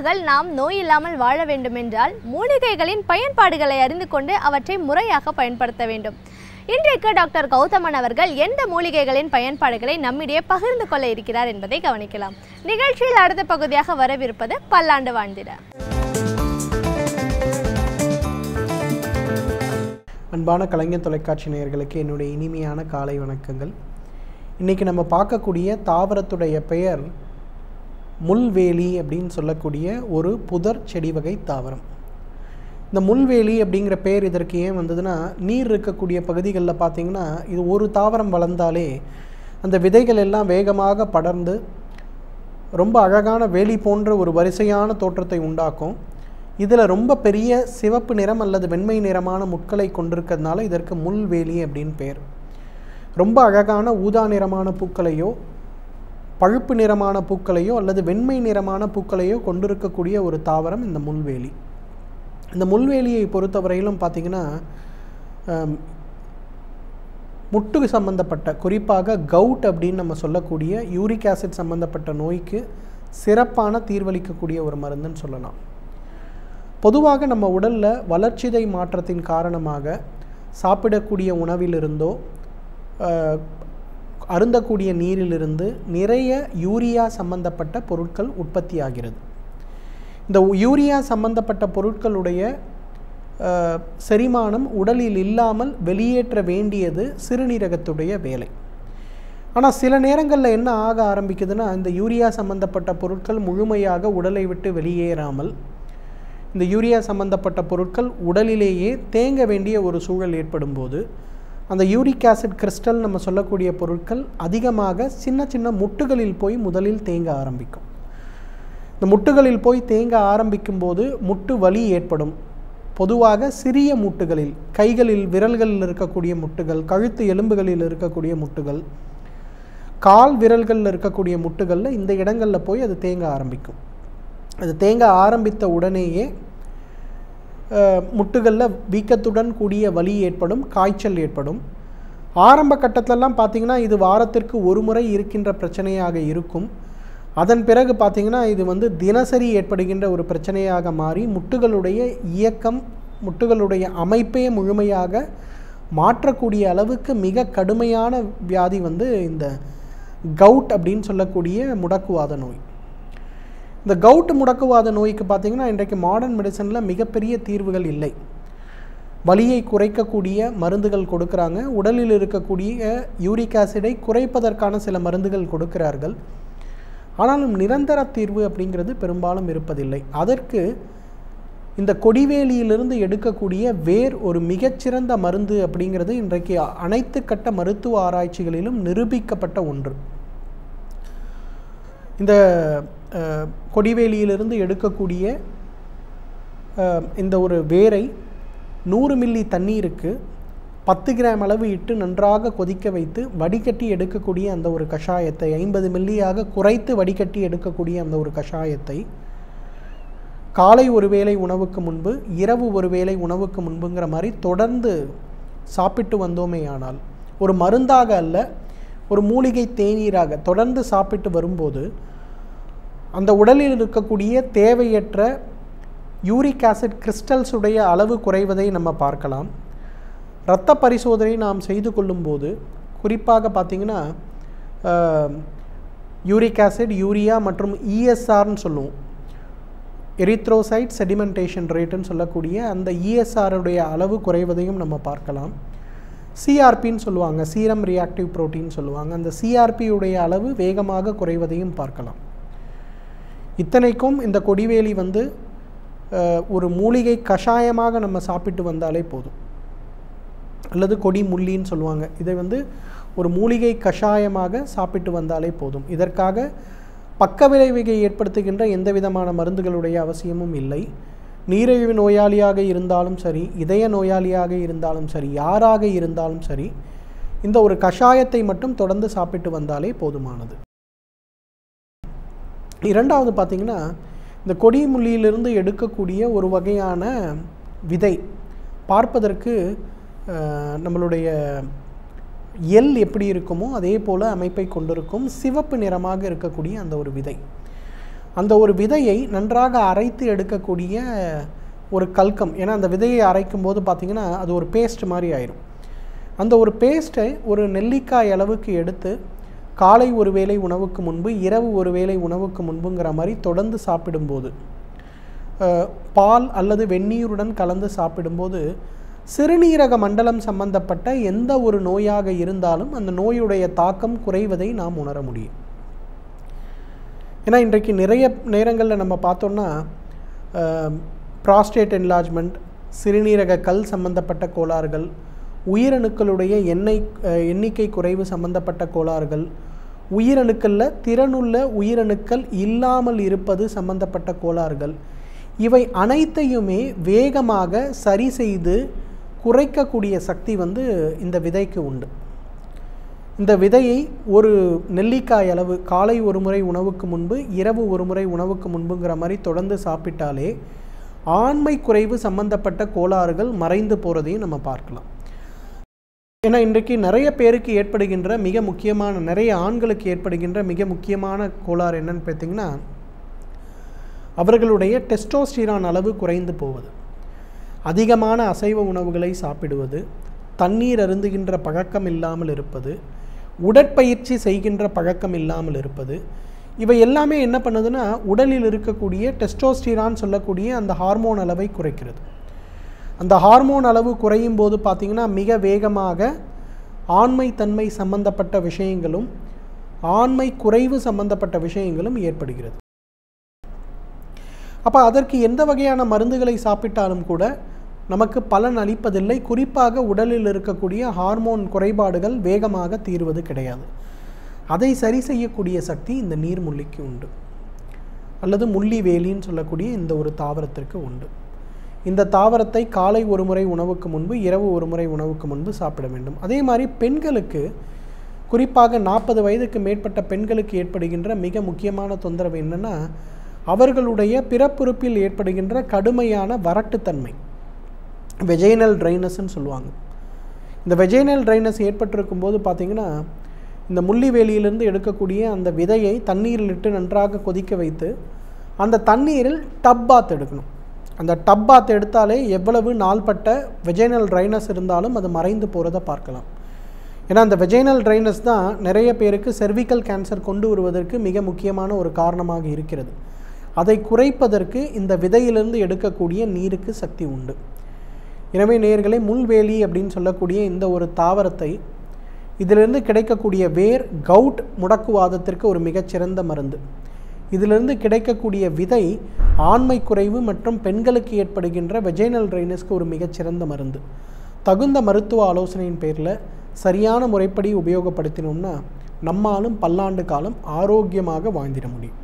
உறவுகள் நாம் நோய் இல்லாமல் வாழ வேண்டுமென்றால் மூலிகைகளின் பயன்பாடுகளை அறிந்து கொண்டு அவற்றை முறையாக பயன்படுத்த வேண்டும். இன்றைக்கு டாக்டர் கௌதமன் அவர்கள் எந்த மூலிகைகளின் பயன்பாடுகளை நம்மிடையே பகிர்ந்து கொள்ள இருக்கிறார் என்பதை கவனிக்கலாம். நிகழ்ச்சியில் அடுத்த பகுதியாக வரவிருப்பது பல்லாண்டு வாழ்ந்திட. அன்பான கலைஞர் தொலைக்காட்சி நேயர்களுக்கு என்னுடைய இனிமையான காலை வணக்கங்கள். இன்றைக்கி நம்ம பார்க்கக்கூடிய தாவரத்துடைய பெயர் முள்வேலி அப்படின்னு சொல்லக்கூடிய ஒரு புதர் செடி வகை தாவரம். இந்த முள்வேலி அப்படிங்கிற பெயர் இதற்கு ஏன் வந்ததுன்னா, நீர் இருக்கக்கூடிய பகுதிகளில் பார்த்திங்கன்னா இது ஒரு தாவரம் வளர்ந்தாலே அந்த விதைகள் எல்லாம் வேகமாக படர்ந்து ரொம்ப அழகான வேலி போன்ற ஒரு வரிசையான தோற்றத்தை உண்டாக்கும். இதில் ரொம்ப பெரிய சிவப்பு நிறம் அல்லது வெண்மை நிறமான முட்களை கொண்டிருக்கிறதுனால இதற்கு முள்வேலி அப்படின்னு பேர். ரொம்ப அழகான ஊதா நிறமான பூக்களையோ பழுப்பு நிறமான பூக்களையோ அல்லது வெண்மை நிறமான பூக்களையோ கொண்டிருக்கக்கூடிய ஒரு தாவரம் இந்த முள்வேலி. இந்த முள்வேலியை பொறுத்தவரையிலும் பார்த்திங்கன்னா முட்டு சம்பந்தப்பட்ட, குறிப்பாக கவுட் அப்படின்னு நம்ம சொல்லக்கூடிய யூரிக் ஆசிட் சம்பந்தப்பட்ட நோய்க்கு சிறப்பான தீர்வளிக்கக்கூடிய ஒரு மருந்துன்னு சொல்லலாம். பொதுவாக நம்ம உடலில் வளர்ச்சிதை மாற்றத்தின் காரணமாக சாப்பிடக்கூடிய உணவிலிருந்தோ அருந்தக்கூடிய நீரிலிருந்து நிறைய யூரியா சம்பந்தப்பட்ட பொருட்கள் உற்பத்தி ஆகிறது. இந்த யூரியா சம்பந்தப்பட்ட பொருட்களுடைய செரிமானம் உடலில் இல்லாமல் வெளியேற்ற வேண்டியது சிறுநீரகத்துடைய வேலை. ஆனால் சில நேரங்களில் என்ன ஆக ஆரம்பிக்குதுன்னா, இந்த யூரியா சம்பந்தப்பட்ட பொருட்கள் முழுமையாக உடலை விட்டு வெளியேறாமல் இந்த யூரியா சம்பந்தப்பட்ட பொருட்கள் உடலிலேயே தேங்க வேண்டிய ஒரு சூழல் ஏற்படும் போது அந்த யூரிக் ஆசிட் கிறிஸ்டல் நம்ம சொல்லக்கூடிய பொருட்கள் அதிகமாக சின்ன சின்ன முட்டுகளில் போய் முதலில் தேங்க ஆரம்பிக்கும். இந்த முட்டுகளில் போய் தேங்க ஆரம்பிக்கும் போது முட்டு வலி ஏற்படும். பொதுவாக சிறிய முட்டுகளில், கைகளில் விரல்களில் இருக்கக்கூடிய முட்டுகள், கழுத்து எலும்புகளில் இருக்கக்கூடிய முட்டுகள், கால் விரல்களில் இருக்கக்கூடிய முட்டுகளில் இந்த இடங்களில் போய் அது தேங்க ஆரம்பிக்கும். அது தேங்க ஆரம்பித்த உடனேயே முட்டுகளில் வீக்கத்துடன் கூடிய வலி ஏற்படும், காய்ச்சல் ஏற்படும். ஆரம்ப கட்டத்திலலாம் பார்த்திங்கன்னா இது வாரத்திற்கு ஒரு முறை இருக்கின்ற பிரச்சனையாக இருக்கும். அதன் பிறகு பார்த்திங்கன்னா இது தினசரி ஏற்படுகின்ற ஒரு பிரச்சனையாக மாறி முட்டுகளுடைய இயக்கம், முட்டுகளுடைய அமைப்பே முழுமையாக மாற்றக்கூடிய அளவுக்கு மிக கடுமையான வியாதி இந்த கவுட் அப்படின்னு சொல்லக்கூடிய முடக்குவாத நோய். இந்த கவுட் முடக்குவாத நோய்க்கு பார்த்திங்கன்னா இன்றைக்கு மாடர்ன் மெடிசனில் மிகப்பெரிய தீர்வுகள் இல்லை. வலியை குறைக்கக்கூடிய மருந்துகள் கொடுக்குறாங்க, உடலில் இருக்கக்கூடிய யூரிக் ஆசிடை குறைப்பதற்கான சில மருந்துகள் கொடுக்கிறார்கள். ஆனாலும் நிரந்தர தீர்வு அப்படிங்கிறது பெரும்பாலும் இருப்பதில்லை. அதற்கு இந்த கொடிவேலியிலிருந்து எடுக்கக்கூடிய வேர் ஒரு மிகச்சிறந்த மருந்து அப்படிங்கிறது இன்றைக்கு அனைத்து கட்ட மருத்துவ ஆராய்ச்சிகளிலும் நிரூபிக்கப்பட்ட ஒன்று. இந்த கொடிவேலியிலிருந்து எடுக்கக்கூடிய இந்த ஒரு வேரை 100 மில்லி தண்ணீருக்கு 10 கிராம் அளவு இட்டு நன்றாக கொதிக்க வைத்து வடிகட்டி எடுக்கக்கூடிய அந்த ஒரு கஷாயத்தை 50 மில்லியாக குறைத்து வடிகட்டி எடுக்கக்கூடிய அந்த ஒரு கஷாயத்தை காலை ஒரு வேளை உணவுக்கு முன்பு, இரவு ஒரு வேளை உணவுக்கு முன்புங்கிற மாதிரி தொடர்ந்து சாப்பிட்டு வந்தோமே ஆனால், ஒரு மருந்தாக அல்ல, ஒரு மூலிகை தேநீராக தொடர்ந்து சாப்பிட்டு வரும்போது அந்த உடலில் இருக்கக்கூடிய தேவையற்ற யூரிக் ஆசிட் கிறிஸ்டல்ஸுடைய அளவு குறைவதை நம்ம பார்க்கலாம். இரத்த பரிசோதனை நாம் செய்து கொள்ளும்போது குறிப்பாக பார்த்திங்கன்னா யூரிக் ஆசிட், யூரியா மற்றும் இஎஸ்ஆர்னு சொல்லுவோம், எரித்ரோசைட் செடிமெண்டேஷன் ரேட்டுன்னு சொல்லக்கூடிய அந்த இஎஸ்ஆருடைய அளவு குறைவதையும் நம்ம பார்க்கலாம். சிஆர்பின்னு சொல்லுவாங்க, சீரம் ரியாக்டிவ் புரோட்டீன் சொல்லுவாங்க, அந்த சிஆர்பியுடைய அளவு வேகமாக குறைவதையும் பார்க்கலாம். இத்தனைக்கும் இந்த கொடிவேலி ஒரு மூலிகை கஷாயமாக நம்ம சாப்பிட்டு வந்தாலே போதும், அல்லது கொடி முள்ளின்னு சொல்லுவாங்க. இதை ஒரு மூலிகை கஷாயமாக சாப்பிட்டு வந்தாலே போதும். இதற்காக பக்க விளைவை ஏற்படுத்துகின்ற எந்த விதமான மருந்துகளுடைய அவசியமும் இல்லை. நீரிழிவு நோயாளியாக இருந்தாலும் சரி, இதய நோயாளியாக இருந்தாலும் சரி, யாராக இருந்தாலும் சரி, இந்த ஒரு கஷாயத்தை மட்டும் தொடர்ந்து சாப்பிட்டு வந்தாலே போதுமானது. இரண்டாவது பார்த்திங்கன்னா, இந்த கொடி முள்ளியிலிருந்து எடுக்கக்கூடிய ஒரு வகையான விதை பார்ப்பதற்கு நம்மளுடைய எல் எப்படி இருக்குமோ அதே போல் அமைப்பை கொண்டிருக்கும், சிவப்பு நிறமாக இருக்கக்கூடிய அந்த ஒரு விதை. அந்த ஒரு விதையை நன்றாக அரைத்து எடுக்கக்கூடிய ஒரு கல்கம். ஏன்னா அந்த விதையை அரைக்கும் போது பார்த்திங்கன்னா அது ஒரு பேஸ்ட் மாதிரி ஆயிரும். அந்த ஒரு பேஸ்ட்டை ஒரு நெல்லிக்காய் அளவுக்கு எடுத்து காலை ஒரு வேளை உணவுக்கு முன்பு, இரவு ஒரு வேளை உணவுக்கு முன்புங்கிற மாதிரி தொடர்ந்து சாப்பிடும்போது, பால் அல்லது வெந்நீருடன் கலந்து சாப்பிடும்போது சிறுநீரக மண்டலம் சம்பந்தப்பட்ட எந்த ஒரு நோயாக இருந்தாலும் அந்த நோயுடைய தாக்கம் குறைவதை நாம் உணர முடியும். ஏன்னா இன்றைக்கு நிறைய நேரங்களில் நம்ம பார்த்தோன்னா ப்ராஸ்டேட் என்லார்ஜ்மெண்ட், சிறுநீரக கல் சம்பந்தப்பட்ட கோளாறுகள், உயிரணுக்களுடைய எண்ணிக்கை குறைவு சம்பந்தப்பட்ட கோளாறுகள், உயிரணுக்களில் திறனுள்ள உயிரணுக்கள் இல்லாமல் இருப்பது சம்பந்தப்பட்ட கோளாறுகள், இவை அனைத்தையுமே வேகமாக சரி செய்து குறைக்கக்கூடிய சக்தி இந்த விதைக்கு உண்டு. இந்த விதையை ஒரு நெல்லிக்காய் அளவு காலை ஒரு முறை உணவுக்கு முன்பு, இரவு ஒரு முறை உணவுக்கு முன்புங்கிற மாதிரி தொடர்ந்து சாப்பிட்டாலே ஆண்மை குறைவு சம்பந்தப்பட்ட கோளாறுகள் மறைந்து போகிறதையும் நம்ம பார்க்கலாம். ஏன்னா இன்றைக்கு நிறைய பேருக்கு ஏற்படுகின்ற மிக முக்கியமான, நிறைய ஆண்களுக்கு ஏற்படுகின்ற மிக முக்கியமான கோளாறு என்னன்னு பார்த்தீங்கன்னா, அவர்களுடைய டெஸ்டோஸ்டிரான் அளவு குறைந்து போவது, அதிகமான அசைவ உணவுகளை சாப்பிடுவது, தண்ணீர் அருந்துகின்ற பழக்கம் இல்லாமல் இருப்பது, உடற்பயிற்சி செய்கின்ற பழக்கம் இல்லாமல் இருப்பது, இவை எல்லாமே என்ன பண்ணுதுன்னா உடலில் இருக்கக்கூடிய டெஸ்டோஸ்டிரான் சொல்லக்கூடிய அந்த ஹார்மோன் அளவை குறைக்கிறது. அந்த ஹார்மோன் அளவு குறையும் போது பார்த்திங்கன்னா மிக வேகமாக ஆண்மை தன்மை சம்பந்தப்பட்ட விஷயங்களும் ஆண்மை குறைவு சம்பந்தப்பட்ட விஷயங்களும் ஏற்படுகிறது. அப்போ அதற்கு எந்த வகையான மருந்துகளை சாப்பிட்டாலும் கூட நமக்கு பலன் அளிப்பதில்லை. குறிப்பாக உடலில் இருக்கக்கூடிய ஹார்மோன் குறைபாடுகள் வேகமாக தீர்வது கிடையாது. அதை சரி செய்யக்கூடிய சக்தி இந்த நீர்முள்ளிக்கு உண்டு, அல்லது முள்ளி வேலின்னு சொல்லக்கூடிய இந்த ஒரு தாவரத்திற்கு உண்டு. இந்த தாவரத்தை காலை ஒரு முறை உணவுக்கு முன்பு, இரவு ஒரு முறை உணவுக்கு முன்பு சாப்பிட வேண்டும். அதே மாதிரி பெண்களுக்கு, குறிப்பாக 40 வயதுக்கு மேற்பட்ட பெண்களுக்கு ஏற்படுகின்ற மிக முக்கியமான தொந்தரவு என்னென்னா, அவர்களுடைய பிறப்புறுப்பில் ஏற்படுகின்ற கடுமையான வறட்டுத்தன்மை, வெஜைனல் ட்ரைனஸ்ன்னு சொல்லுவாங்க. இந்த வெஜைனல் ட்ரைனஸ் ஏற்பட்டிருக்கும் போது பார்த்திங்கன்னா, இந்த முள்ளி வேலியிலிருந்து எடுக்கக்கூடிய அந்த விதையை தண்ணீரில் இட்டு நன்றாக கொதிக்க வைத்து அந்த தண்ணீரில் டப் பாத் எடுக்கணும். அந்த டப் பாத் எடுத்தாலே எவ்வளவு நாள்பட்ட வெஜைனல் ட்ரைனஸ் இருந்தாலும் அது மறைந்து போகிறத பார்க்கலாம். ஏன்னா அந்த வெஜைனல் ட்ரைனஸ் தான் நிறைய பேருக்கு செர்விக்கல் கேன்சர் கொண்டு வருவதற்கு மிக முக்கியமான ஒரு காரணமாக இருக்கிறது. அதை குறைப்பதற்கு இந்த விதையிலிருந்து எடுக்கக்கூடிய நீருக்கு சக்தி உண்டு. எனவே நேயர்களே, முள்வேலி அப்படின்னு சொல்லக்கூடிய இந்த ஒரு தாவரத்தை, இதிலிருந்து கிடைக்கக்கூடிய வேர் கவுட் முடக்குவாதத்திற்கு ஒரு மிகச்சிறந்த மருந்து. இதிலிருந்து கிடைக்கக்கூடிய விதை ஆண்மை குறைவு மற்றும் பெண்களுக்கு ஏற்படுகின்ற வெஜைனல் ட்ரைனஸ்க்கு ஒரு மிகச்சிறந்த மருந்து. தகுந்த மருத்துவ ஆலோசனையின் பேரில் சரியான முறைப்படி உபயோகப்படுத்தினோம்னா நம்மாலும் பல்லாண்டு காலம் ஆரோக்கியமாக வாழ்ந்திட முடியும்.